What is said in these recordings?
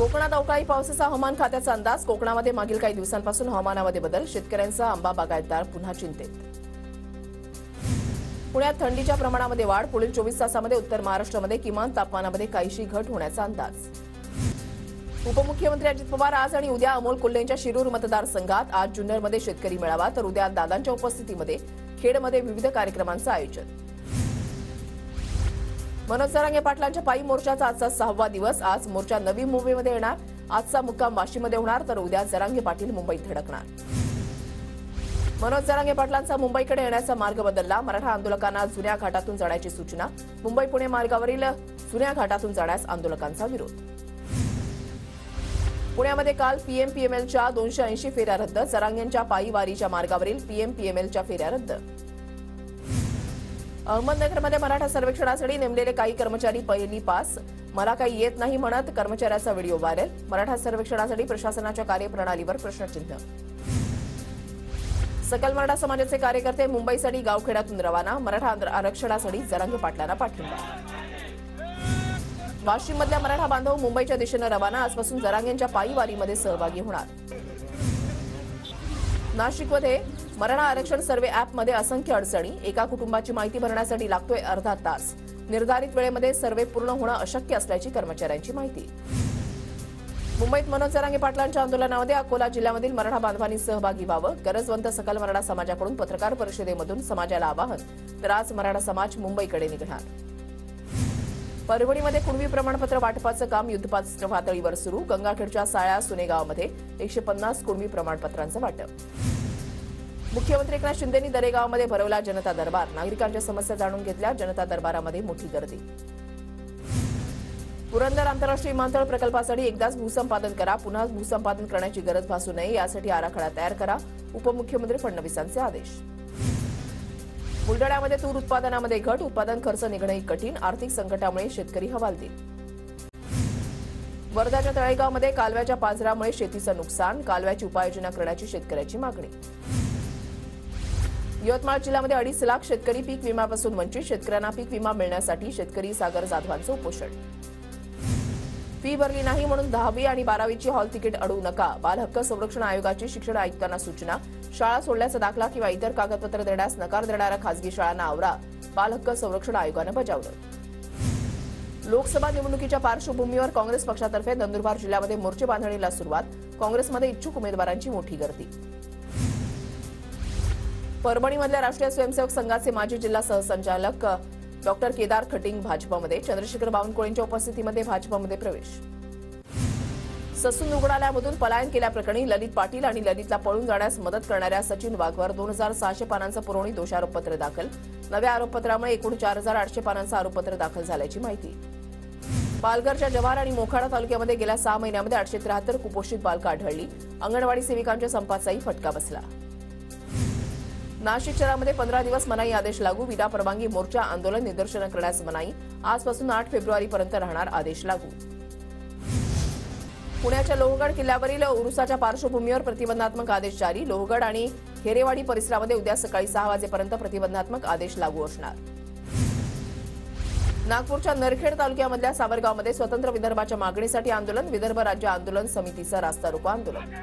कोकणात अवकाळी पावसाचा हवामान खात्याचा अंदाज. कोकणामध्ये मागील काही दिवसांपासून हवामानामध्ये बदल. शेतकऱ्यांचा आंबा बागायतदार पुन्हा चिंतेत. पुण्यात थंडीच्या प्रमाणामध्ये वाढ. पुढील 24 तासामध्ये उत्तर महाराष्ट्रामध्ये किमान तापमानामध्ये काहीशी घट होण्याचा अंदाज. उपमुख्यमंत्री अजित पवार आज आणि उद्या अमोल कोल्हेंच्या शिरूर मतदारसंघात. आज जुन्नरमध्ये शेतकरी मेळावा तर उद्या दादांच्या उपस्थितीमध्ये खेडमध्ये विविध कार्यक्रमांचं आयोजन. मनोज जरांगे पाटलांच्या पायी मोर्चाचा आजचा 6वा दिवस. आज मोर्चा नवी मुंबईमध्ये येणार. आजचा मुक्काम वाशीमध्ये होणार तर उद्या जरांगे पाटील मुंबईत धडकणार. मनोज जरांगे पाटलांचा मुंबईकडे येण्याचा मार्ग बदलला. मराठा आंदोलकांना जुन्या घाटातून जाण्याची सूचना. मुंबई पुणे मार्गावरील जुन्या घाटातून जाण्यास आंदोलकांचा विरोध. पुण्यामध्ये काल पीएमपीएमएलच्या 280 फेऱ्या रद्द. जरांगेंच्या पायी वारीच्या मार्गावरील पीएमपीएमएलच्या फेऱ्या रद्द. अहमदनगरमध्ये मराठा सर्वेक्षणासाठी नेमलेले काही कर्मचारी पहिली पास. मला काही येत नाही म्हणत कर्मचाऱ्याचा व्हिडिओ व्हायरल. मराठा सर्वेक्षणासाठी प्रशासनाच्या कार्यप्रणालीवर प्रश्नचिन्ह. सकल मराठा समाजाचे कार्यकर्ते मुंबईसाठी गावखेड्यातून रवाना. मराठा आरक्षणासाठी जरांगे पाटलांना पाठिंबा. वाशिममधल्या मराठा बांधव मुंबईच्या दिशेनं रवाना. आजपासून जरांगेंच्या पायी वारीमध्ये सहभागी होणार. नाशिकमध्ये मराठा आरक्षण सर्व्हे ॲपमध्ये असंख्य अडचणी. एका कुटुंबाची माहिती भरण्यासाठी लागतोय अर्धा तास. निर्धारित वेळेमध्ये सर्व्हे पूर्ण होणं अशक्य असल्याची कर्मचाऱ्यांची माहिती. मुंबईत मनोज जरांगे पाटलांच्या आंदोलनामध्ये अकोला जिल्ह्यामधील मराठा बांधवांनी सहभागी व्हावं. गरजवंत सकल मराठा समाजाकडून पत्रकार परिषदेमधून समाजाला आवाहन. तर आज मराठा समाज मुंबईकडे निघणार. परभणीमध्ये कुणबी प्रमाणपत्र वाटपाचं काम युद्धपातळीवर पातळीवर सुरू. गंगाखेडच्या साळ्या सुनेगावमध्ये 150 कुणबी प्रमाणपत्रांचं वाटप. मुख्यमंत्री एकनाथ शिंदेंनी दरेगावमध्ये भरवला जनता दरबार. नागरिकांच्या समस्या जाणून घेतल्या. जनता दरबारामध्ये मोठी गर्दी. पुरंदर आंतरराष्ट्रीय विमानतळ प्रकल्पासाठी एकदाच भूसंपादन करा. पुन्हा भूसंपादन करण्याची गरज भासू नये यासाठी आराखडा तयार करा. उपमुख्यमंत्री फडणवीसांचे आदेश. बुलडाण्यामध्ये तूर उत्पादनामध्ये घट. उत्पादन खर्च निघणंही कठीण. आर्थिक संकटामुळे शेतकरी हवालदिल. वर्धाच्या तळेगावमध्ये कालव्याच्या पाझरामुळे शेतीचं नुकसान. कालव्याची उपाययोजना करण्याची शेतकऱ्याची मागणी. यवतमाळ जिल्ह्यामध्ये 2.5 लाख शेतकरी पीक विम्यापासून वंचित. शेतकऱ्यांना पीक विमा मिळण्यासाठी शेतकरी सागर जाधवांचं उपोषण. फी भरली नाही म्हणून 10वी आणि 12वीची हॉल तिकीट अडवू नका. बाल हक्क संरक्षण आयोगाची शिक्षण आयुक्तांना सूचना. शाळा सोडल्याचा दाखला किंवा इतर कागदपत्र देण्यास नकार देणाऱ्या खासगी शाळांना आवरा. बाल हक्क संरक्षण आयोगानं बजावलं. लोकसभा निवडणुकीच्या पार्श्वभूमीवर काँग्रेस पक्षातर्फे नंदुरबार जिल्ह्यामध्ये मोर्चे बांधणीला सुरुवात. काँग्रेसमध्ये इच्छुक उमेदवारांची मोठी गर्दी. परभणीमधल्या राष्ट्रीय स्वयंसेवक संघाचे माजी जिल्हा सहसंचालक डॉक्टर केदार खटिंग भाजपमध्ये. चंद्रशेखर बावनकुळेंच्या उपस्थितीमध्ये भाजपमध्ये प्रवेश. ससून रुग्णालयामधून पलायन केल्याप्रकरणी ललित पाटील आणि ललितला पळून जाण्यास मदत करणाऱ्या सचिन वाघवर 2600 पानांचं पुरवणी दोषारोपपत्र दाखल. नव्या आरोपपत्रामुळे एकूण 4800 पानांचं आरोपपत्र दाखल झाल्याची माहिती. पालघरच्या जव्हार आणि मोखाडा तालुक्यामध्ये गेल्या 6 महिन्यामध्ये 873 कुपोषित बालकं आढळली. अंगणवाडी सेविकांच्या संपाचाही फटका बसला. नाशिक शहरामध्ये 15 दिवस मनाई आदेश लागू. विना परवानगी मोर्चा आंदोलन निदर्शनं करण्यास मनाई. आजपासून 8 फेब्रुवारीपर्यंत राहणार आदेश लागू. पुण्याच्या लोहगड किल्ल्यावरील उरुसाच्या पार्श्वभूमीवर प्रतिबंधात्मक आदेश जारी. लोहगड आणि हेरेवाडी परिसरामध्ये उद्या सकाळी 6 वाजेपर्यंत प्रतिबंधात्मक आदेश लागू असणार. नागपूरच्या नरखेड तालुक्यामधल्या सावरगावमध्ये स्वतंत्र विदर्भाच्या मागणीसाठी आंदोलन. विदर्भ राज्य आंदोलन समितीचं रास्ता रोको आंदोलन.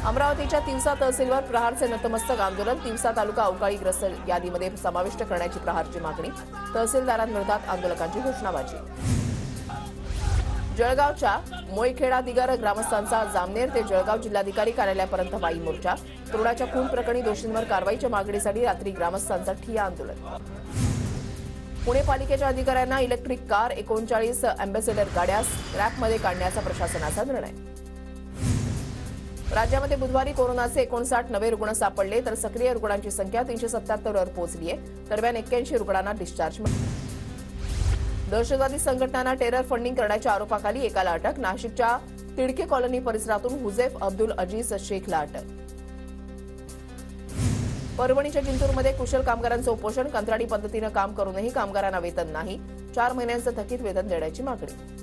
अमरावतीच्या तिवसा तहसीलवर प्रहारचे नतमस्तक आंदोलन. तिवसा तालुका अवकाळीग्रस्त यादीमध्ये समाविष्ट करण्याची प्रहारची मागणी. तहसीलदारांविरोधात आंदोलकांची घोषणाबाजी. जळगावच्या मोईखेडा दिगर ग्रामस्थांचा जामनेर ते जळगाव जिल्हाधिकारी कार्यालयापर्यंत वाई मोर्चा. तरुणाच्या खून प्रकरणी दोषींवर कारवाईच्या मागणीसाठी रात्री ग्रामस्थांचा ठिय्या आंदोलन. पुणे पालिकेच्या अधिकाऱ्यांना इलेक्ट्रिक कार 39 अँबॅसेडर गाड्या स्क्रॅपमध्ये काढण्याचा प्रशासनाचा निर्णय. राज्यामध्ये बुधवारी कोरोनाचे 59 नवे रुग्ण सापडले तर सक्रिय रुग्णांची संख्या 377 वर पोहोचली आहे. दरम्यान 81 रुग्णांना डिस्चार्ज मिळाला. दहशतवादी संघटनांना टेरर फंडिंग करण्याच्या आरोपाखाली एकाला अटक. नाशिकच्या तिडके कॉलनी परिसरातून हुजेफ अब्दुल अजीज शेखला अटक. परभणीच्या जिंतूरमध्ये कुशल कामगारांचं उपोषण. कंत्राटी पद्धतीनं काम करूनही कामगारांना वेतन नाही. 4 महिन्यांचं थकीत वेतन देण्याची मागणी.